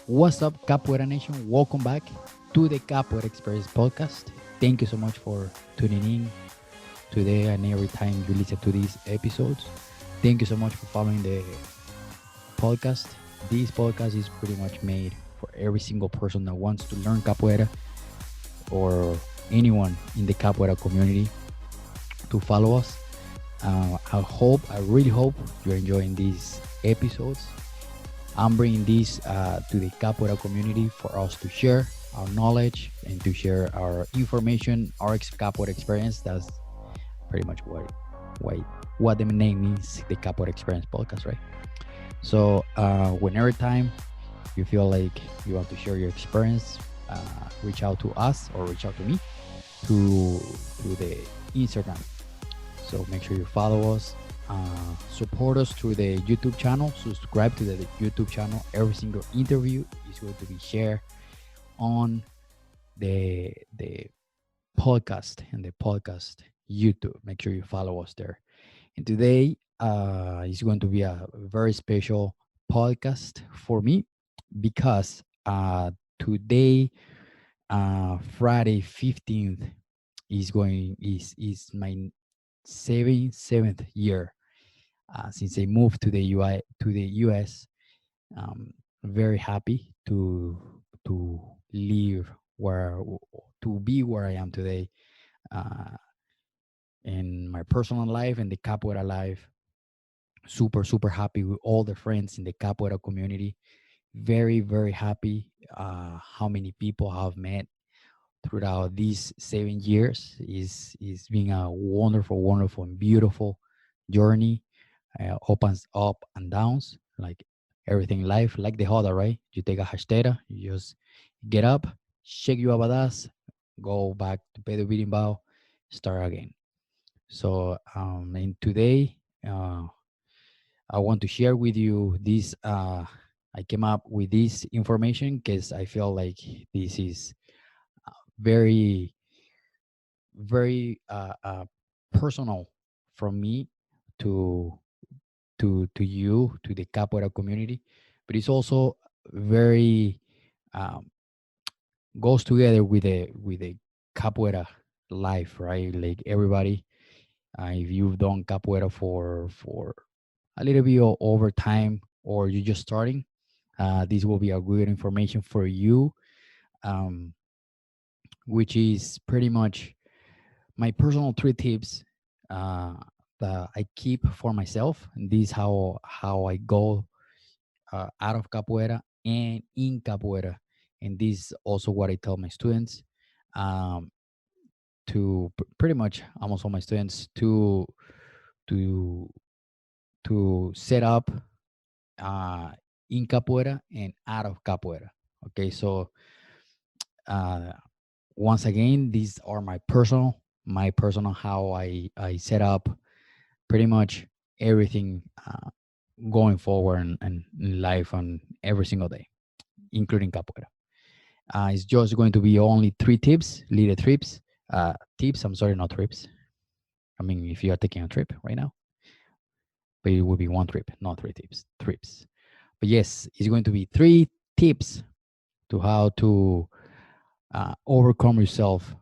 What's up, Capoeira Nation? Welcome back to the Capoeira Experience podcast. Thank you so much for tuning in today and every time you listen to these episodes. Thank you so much for following the podcast. This podcast is pretty much made for every single person that wants to learn Capoeira or anyone in the Capoeira community to follow us. I really hope you're enjoying these episodes. I'm bringing this to the Capoeira community for us to share our knowledge and to share our information, our Capoeira experience. That's pretty much what the name means, the Capoeira Experience podcast, right? So whenever time you feel like you want to share your experience, reach out to us or reach out to me through the Instagram. So make sure you follow us. Support us through the YouTube channel. Subscribe to the YouTube channel. Every single interview is going to be shared on the podcast and the podcast YouTube. Make sure you follow us there. And today is going to be a very special podcast for me because today, Friday 15th, is my seventh year since I moved to the US. Very happy to live where to be where I am today, uh, in my personal life and the capoeira life. Super happy with all the friends in the capoeira community. Very happy how many people I have met throughout these 7 years. Is being a wonderful and beautiful journey, up and downs, like everything in life, like the hoda, right? You take a hashtera, you just get up, shake your abadas, go back to pedo birimbao, start again. So, and today, I want to share with you this. I came up with this information because I feel like this is very, very personal from me to to you, to the capoeira community, but it's also very, um, goes together with the capoeira life, right? Like everybody, if you've done capoeira for a little bit over time, or you're just starting, this will be a good information for you, um, which is pretty much my personal three tips uh, that I keep for myself. And this is how I go out of capoeira and in capoeira. And this is also what I tell my students, um, to pretty much almost all my students to set up uh, in capoeira and out of capoeira. Okay, so uh, once again, these are my personal how I set up pretty much everything going forward and in life on every single day, including capoeira. It's just going to be only three tips, little trips, tips. I'm sorry, not trips. I mean, if you are taking a trip right now, but it will be one trip, not three tips. Trips. But yes, it's going to be three tips to how to overcome yourself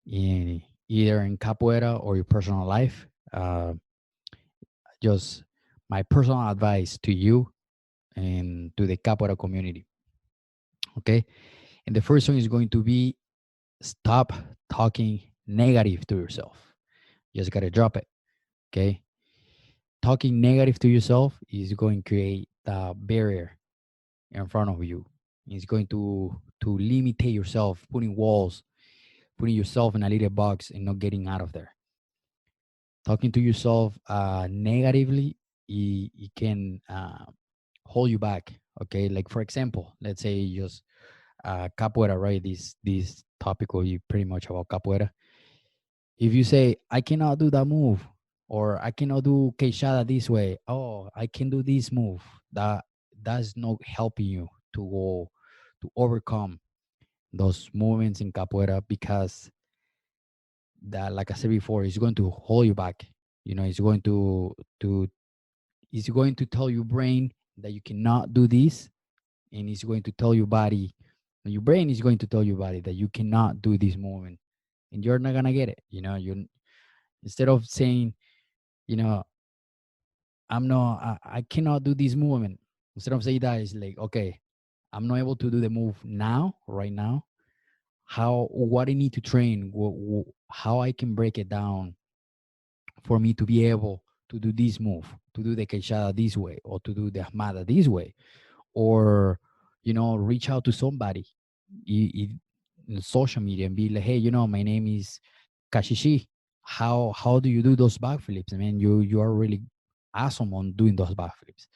in either in capoeira or your personal life. Just my personal advice to you and to the capoeira community. Okay, and the first one is going to be stop talking negative to yourself. You just gotta drop it. Okay, talking negative to yourself is going to create a barrier in front of you. It's going to limit yourself, putting walls, putting yourself in a little box and not getting out of there. Talking to yourself negatively, it can hold you back. Okay, like for example, let's say you just capoeira, right? This topic will be pretty much about capoeira. If you say I cannot do that move, or I cannot do queixada this way, oh, I can do this move, that's not helping you to go to overcome those movements in capoeira, because that, like I said before, is going to hold you back. It's going to it's going to tell your brain that you cannot do this, and it's going to tell your body, your brain is going to tell your body that you cannot do this movement, and you're not gonna get it. You instead of saying, you know, I cannot do this movement. Instead of saying that, it's like, okay, I'm not able to do the move now, right now. What I need to train, how I can break it down for me to be able to do this move, to do the quechada this way, or to do the armada this way, or reach out to somebody in social media and be like, hey, my name is Caxixi. How do you do those backflips? I mean, you are really awesome on doing those backflips.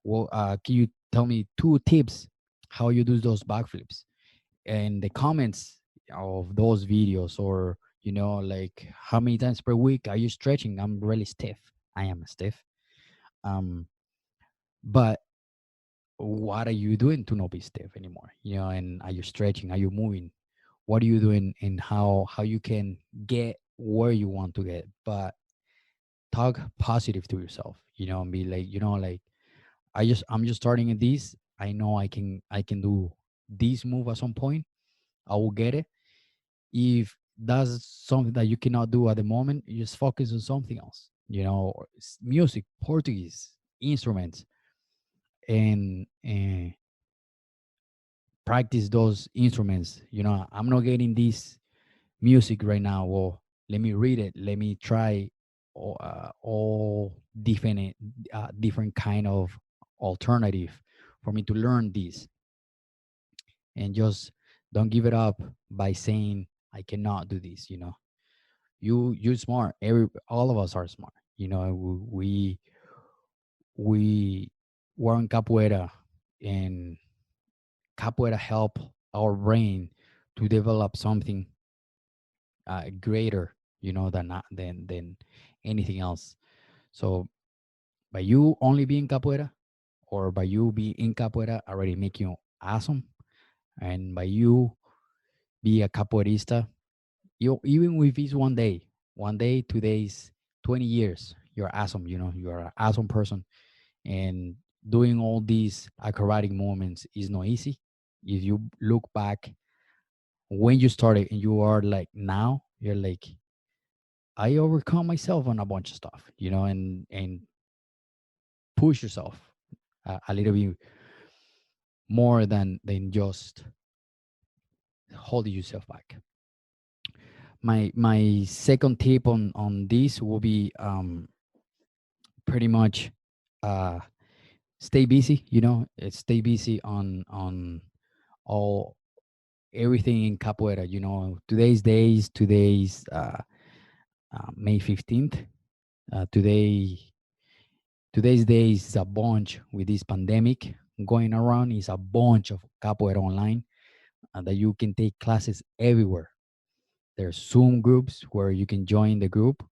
Well, can you tell me two tips how you do those backflips? And the comments of those videos, or like, how many times per week are you stretching? I'm really stiff. I am stiff. um but what are you doing to not be stiff anymore? And are you stretching? Are you moving? What are you doing? And how you can get where you want to get? But talk positive to yourself, and be like, like, I'm just starting at this. I know I can do this move at some point. I will get it. If that's something that you cannot do at the moment, you just focus on something else, or music, Portuguese, instruments, and practice those instruments. I'm not getting this music right now. Well, let me read it. Let me try all different kind of alternative for me to learn this. And just don't give it up by saying I cannot do this. You're smart. All of us are smart. We were in capoeira, and capoeira help our brain to develop something greater, than anything else. So by you only being capoeira, or by you being in capoeira, already make you awesome. And by you be a capoeirista, even if it's one day, 2 days, 20 years, you're awesome. You're an awesome person. And doing all these acrobatic movements is not easy. If you look back when you started and you are like now, you're like, I overcome myself on a bunch of stuff, and push yourself a little bit more than just holding yourself back. My second tip on this will be, pretty much, uh stay busy. Stay busy on all everything in capoeira. Today's May 15th. Today's day is a bunch with this pandemic going around. Is a bunch of capoeira online, that you can take classes everywhere. There's Zoom groups where you can join the group.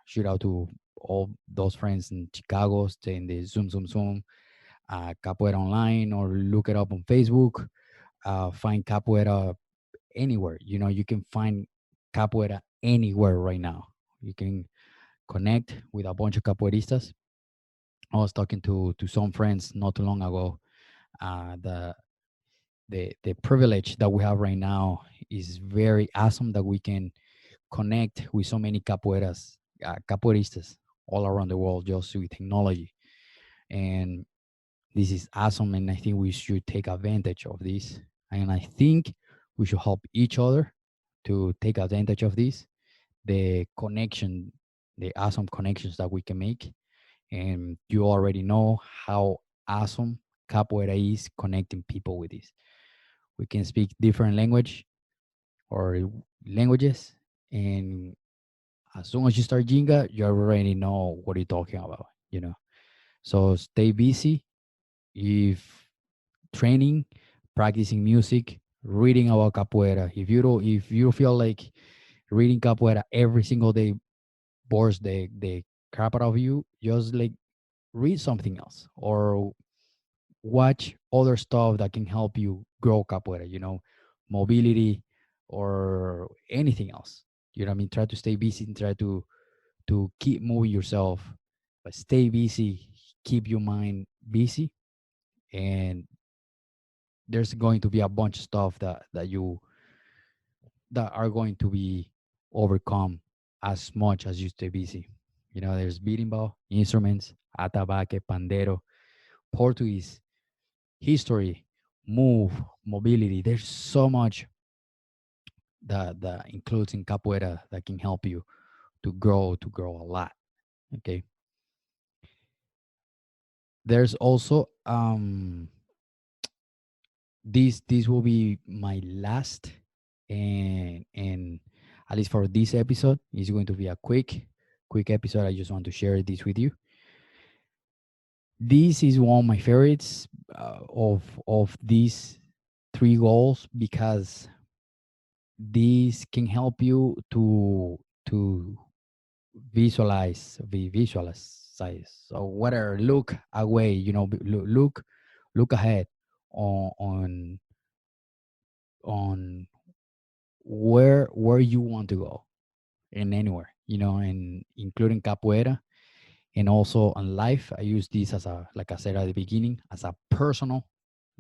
Shout out to all those friends in Chicago, stay in the Zoom, Capoeira Online, or look it up on Facebook. Find Capoeira anywhere. You can find Capoeira anywhere right now. You can connect with a bunch of capoeiristas. I was talking to some friends not too long ago. The privilege that we have right now is very awesome, that we can connect with so many capoeiristas all around the world, just with technology. And this is awesome, and I think we should take advantage of this. And I think we should help each other to take advantage of this, the connection, the awesome connections that we can make. And you already know how awesome capoeira is connecting people with this. We can speak different or languages, and as soon as you start Jinga, you already know what you're talking about. So stay busy. If training, practicing music, reading about capoeira. If you feel like reading capoeira every single day bores the crap out of you, just like read something else, or watch other stuff that can help you grow capoeira, mobility, or anything else. You know what I mean? Try to stay busy and try to keep moving yourself, but stay busy, keep your mind busy, and there's going to be a bunch of stuff that are going to be overcome as much as you stay busy. You know, there's berimbau, instruments, atabaque, pandero, Portuguese, history, move, mobility. There's so much that includes in capoeira that can help you to grow a lot. Okay. There's also this will be my last, and at least for this episode, it's going to be a quick episode. I just want to share this with you. This is one of my favorites of these three goals because this can help you to visualize so whatever, look away, look ahead on on on where you want to go, and anywhere, and including capoeira, and also on life. I use this as a, like I said at the beginning, as a personal,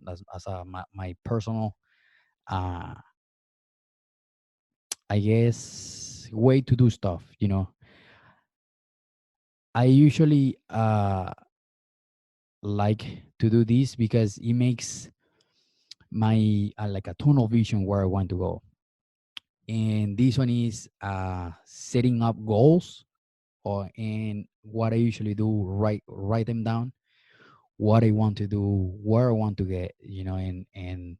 as my personal, uh I guess, way to do stuff. I usually like to do this because it makes my like a tunnel vision where I want to go. And this one is setting up goals, and what I usually do, write them down, what I want to do, where I want to get, and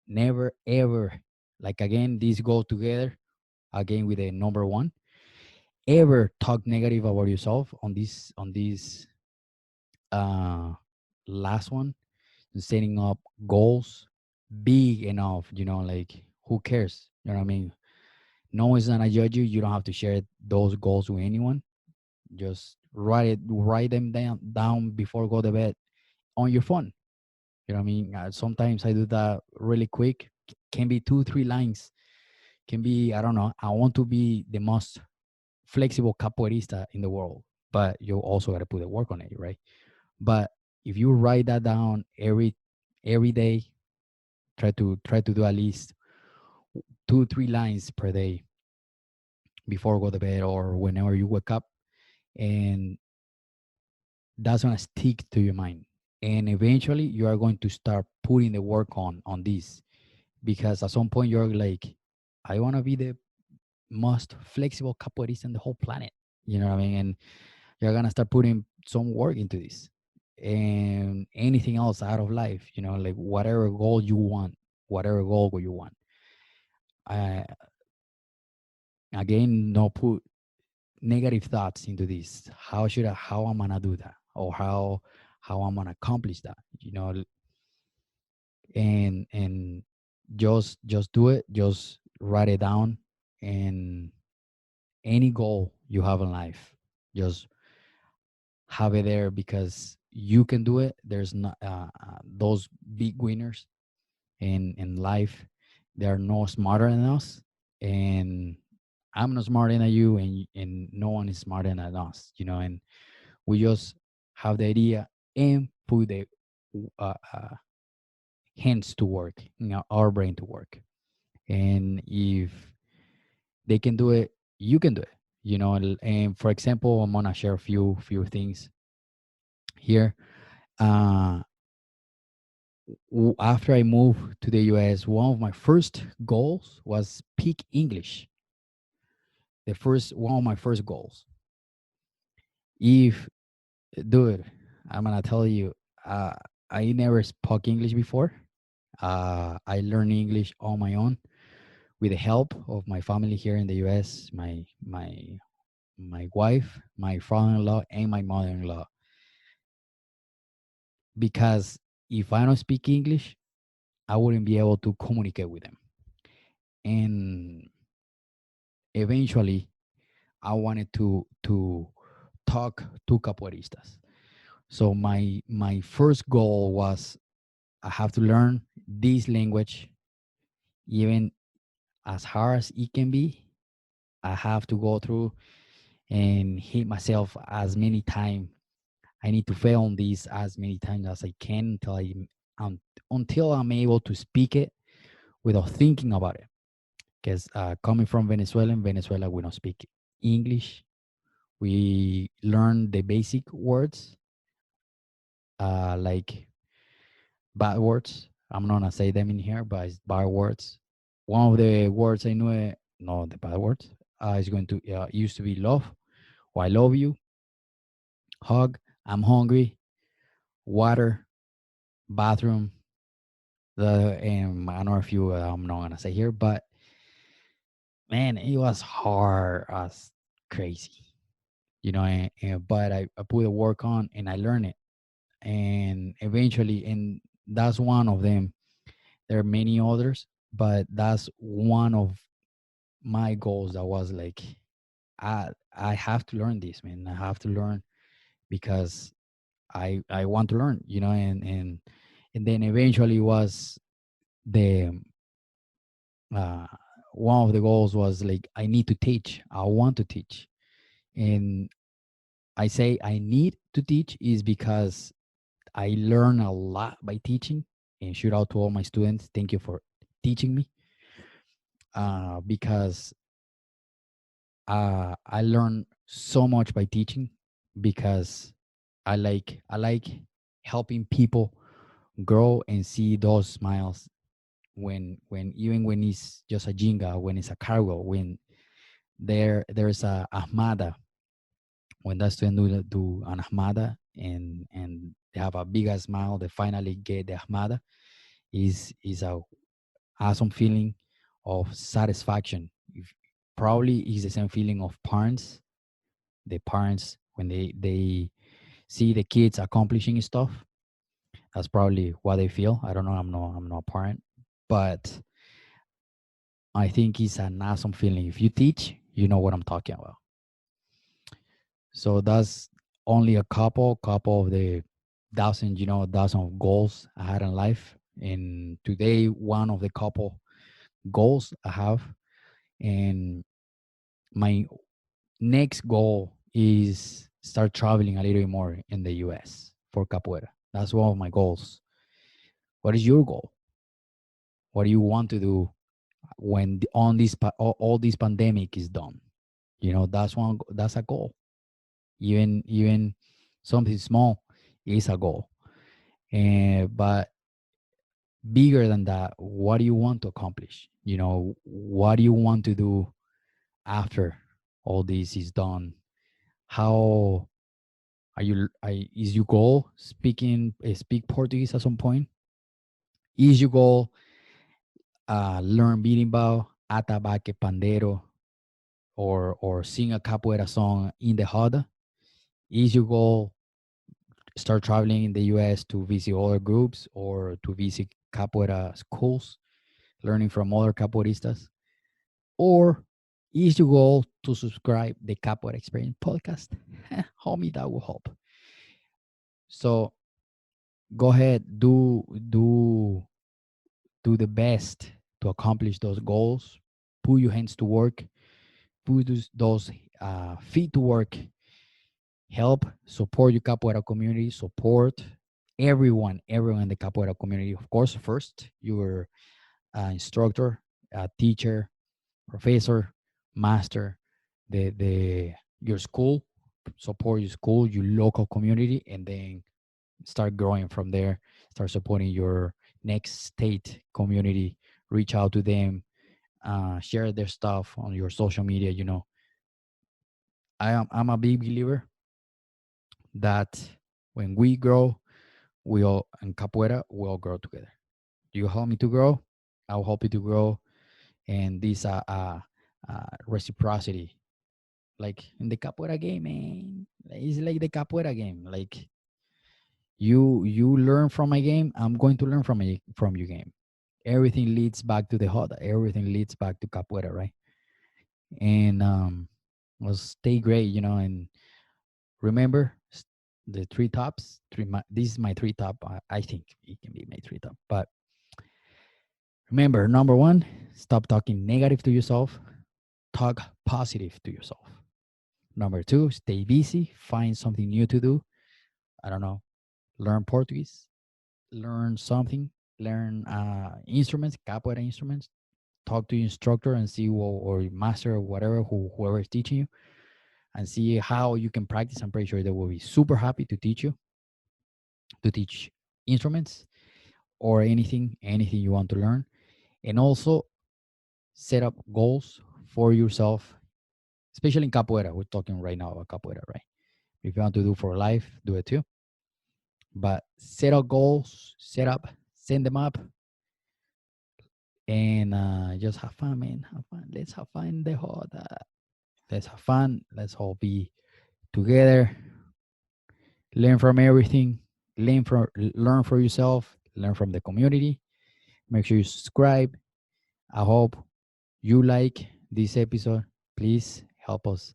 never ever, like, again, these go together again with the number one, ever talk negative about yourself on this uh last one, setting up goals big enough, like, who cares, what I mean? No one's gonna judge you. You don't have to share those goals with anyone. Just write them down before go to bed on your phone. You know what I mean? Sometimes I do that really quick. Can be 2 3 lines. Can be, I don't know, I want to be the most flexible capoeirista in the world, but you also got to put the work on it, right? But if you write that down every day, try to do at least 2 3 lines per day before go to bed or whenever you wake up, and that's gonna stick to your mind. And eventually, you are going to start putting the work on this, because at some point you're like, I want to be the most flexible capoeirista in the whole planet. You know what I mean? And you're gonna start putting some work into this, and anything else out of life. Like, whatever goal you want. Uh, Again, no put negative thoughts into this. How I'm gonna do that, or how I'm gonna accomplish that. And just do it. Just write it down, and any goal you have in life, just have it there, because you can do it. There's not those big winners in life. They're no smarter than us, and I'm not smarter than you, and no one is smarter than us. And we just have the idea and put the uh, uh, hands to work, our brain to work. And if they can do it, you can do it. And for example, I'm gonna share a few things here. uh After I moved to the US, one of my first goals was speak English. The first one of my first goals. If Dude, I'm gonna tell you, uh I never spoke English before. I learned English on my own with the help of my family here in the US, my wife, my father-in-law, and my mother-in-law. Because if I don't speak English, I wouldn't be able to communicate with them. And eventually, I wanted to talk to capoeiristas. So my first goal was, I have to learn this language, even as hard as it can be. I have to go through and hit myself as many times. I need to fail on this as many times as I can until un- until I'm able to speak it without thinking about it. Because coming from Venezuela, we don't speak English. We learn the basic words, like bad words. I'm not gonna say them in here, but it's bad words. One of the words I know, no, the bad words, is going to used to be love, or I love you, hug, I'm hungry, water, bathroom. The and another few I'm not gonna say here, but man, it was hard as crazy, but I put the work on and I learned it, and eventually, and that's one of them. There are many others, but that's one of my goals. That was like, I have to learn this, man. I have to learn because I want to learn, and then eventually was the uh, one of the goals was like, I need to teach. I want to teach, and I say I need to teach is because I learn a lot by teaching. And shout out to all my students. Thank you for teaching me, because I learn so much by teaching, because I like helping people grow and see those smiles when even when it's just a jinga, when it's a cargo, when there's a ahmada, when that student do an ahmada, and they have a bigger smile, they finally get the ahmada, is a awesome feeling of satisfaction. If, probably is the same feeling of parents, the parents when they see the kids accomplishing stuff. That's probably what they feel. I don't know. I'm not a parent, but I think it's an awesome feeling. If you teach, you know what I'm talking about. So that's only a couple of the dozen of goals I had in life. And today, one of the couple goals I have, and my next goal is start traveling a little bit more in the US for capoeira. That's one of my goals. What is your goal? What do you want to do when on this all this pandemic is done? That's a goal. Even something small is a goal. And but bigger than that, what do you want to accomplish? What do you want to do after all this is done? How is your goal speak Portuguese at some point? Is your goal learn berimbau, atabaque, pandero, or sing a capoeira song in the roda? Is your goal start traveling in the US to visit other groups or to visit capoeira schools, learning from other capoeiristas? Or is your goal to subscribe the Capoeira Experience podcast? Homie, that will help. So go ahead, do the best to accomplish those goals. Put your hands to work. Put those feet to work. Help support your capoeira community. Support everyone in the capoeira community. Of course, first your instructor, teacher, professor, master, the your school. Support your school, your local community, and then start growing from there. Start supporting your next state community. Reach out to them. Share their stuff on your social media. I'm a big believer that when we grow, we all in capoeira we all grow together. You help me to grow, I'll help you to grow, and this reciprocity, like in the capoeira game, man. It's like the capoeira game. Like you learn from my game, I'm going to learn from your game. Everything leads back to the hoda. Everything leads back to capoeira, right? And well, stay great, and remember the three tops. This is my three top. I think it can be my three top. But remember, number one, stop talking negative to yourself. Talk positive to yourself. Number two, stay busy. Find something new to do. I don't know. Learn Portuguese. learn something, learn instruments, capoeira instruments, talk to your instructor and see or your master or whatever, whoever is teaching you, and see how you can practice. I'm pretty sure they will be super happy to teach you, to teach instruments or anything you want to learn. And also set up goals for yourself, especially in capoeira. We're talking right now about capoeira, right? If you want to do for life, do it too. But set up goals, send them up, and just have fun, man. Have fun. Let's have fun. Let's have fun. Let's all be together. Learn from everything. Learn for yourself. Learn from the community. Make sure you subscribe. I hope you like this episode. Please help us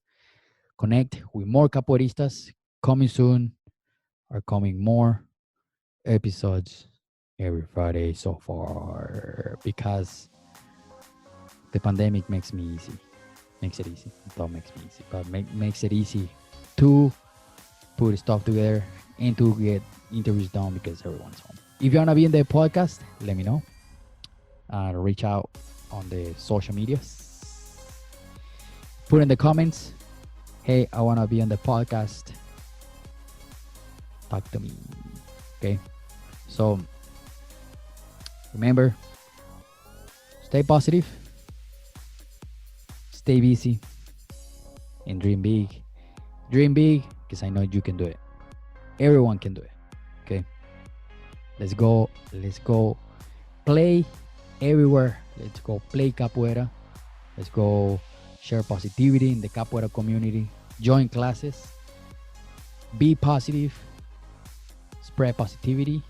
connect with more capoeiristas. Coming soon, are coming more episodes every Friday so far, because the pandemic makes me easy. Makes it easy. It makes me easy, but makes it easy to put stuff together and to get interviews done because everyone's home. If you want to be in the podcast, let me know. Reach out on the social medias. Put in the comments, hey, I want to be on the podcast. Talk to me. Okay? So, remember, stay positive, stay busy, and dream big. Dream big, because I know you can do it. Everyone can do it. Okay? Let's go play everywhere. Let's go play capoeira. Let's go share positivity in the capoeira community. Join classes. Be positive. Spread positivity.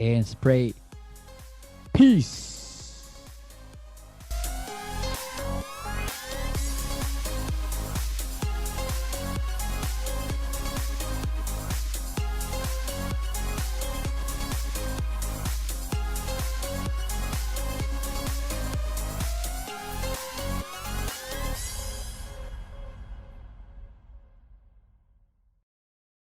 And spread peace.